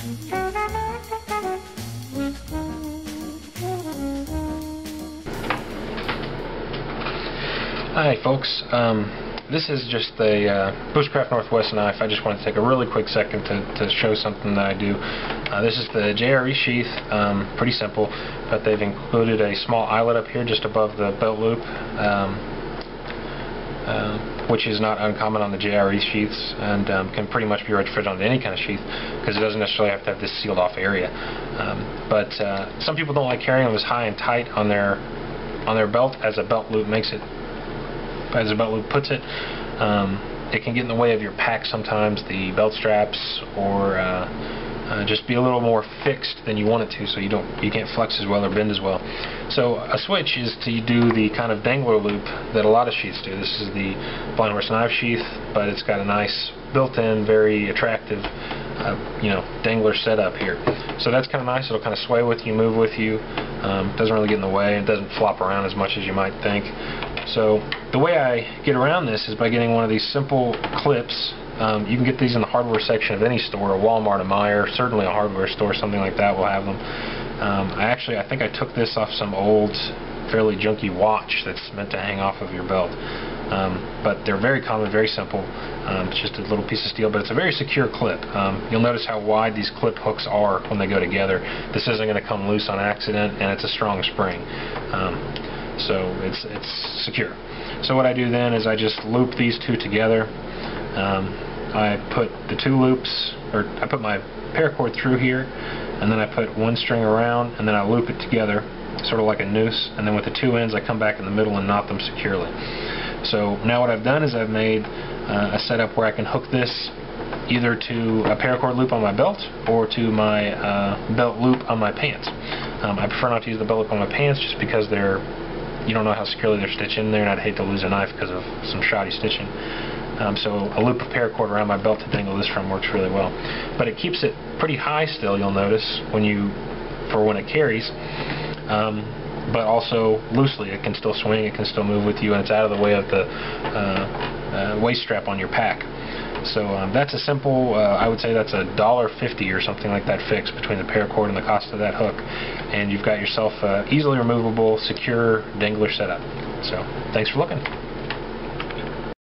Hi folks, this is just the Bushcraft Northwest knife. I just want to take a really quick second to show something that I do. This is the JRE sheath, pretty simple, but they've included a small eyelet up here just above the belt loop, which is not uncommon on the JRE sheaths, and can pretty much be retrofitted onto any kind of sheath because it doesn't necessarily have to have this sealed off area. But some people don't like carrying them as high and tight on their belt as a belt loop makes it. As the belt loop puts it, it can get in the way of your pack sometimes, the belt straps, or just be a little more fixed than you want it to, so you can't flex as well or bend as well. So a switch is to do the kind of dangler loop that a lot of sheaths do. This is the blind horse knife sheath, but it's got a nice built-in, very attractive, dangler setup here. So that's kind of nice. It'll kind of sway with you, move with you. Doesn't really get in the way. It doesn't flop around as much as you might think. So the way I get around this is by getting one of these simple clips. You can get these in the hardware section of any store, a Walmart, a Meijer, certainly a hardware store, something like that will have them. I think I took this off some old, fairly junky watch that's meant to hang off of your belt. But they're very common, very simple. It's just a little piece of steel, but it's a very secure clip. You'll notice how wide these clip hooks are when they go together. This isn't going to come loose on accident, and it's a strong spring. So it's secure. So what I do then is I just loop these two together. I put the two loops, or I put my paracord through here, and then I put one string around, and then I loop it together, sort of like a noose, and then with the two ends I come back in the middle and knot them securely. So now what I've done is I've made a setup where I can hook this either to a paracord loop on my belt or to my belt loop on my pants. I prefer not to use the belt loop on my pants just because you don't know how securely they're stitched in there, and I'd hate to lose a knife because of some shoddy stitching. So a loop of paracord around my belt to dangle this from works really well. But it keeps it pretty high still, you'll notice, when it carries. But also loosely. It can still swing, it can still move with you, and it's out of the way of the waist strap on your pack. So that's a simple, I would say that's $1.50 or something like that fix between the paracord and the cost of that hook. And you've got yourself easily removable, secure dangler setup. So thanks for looking.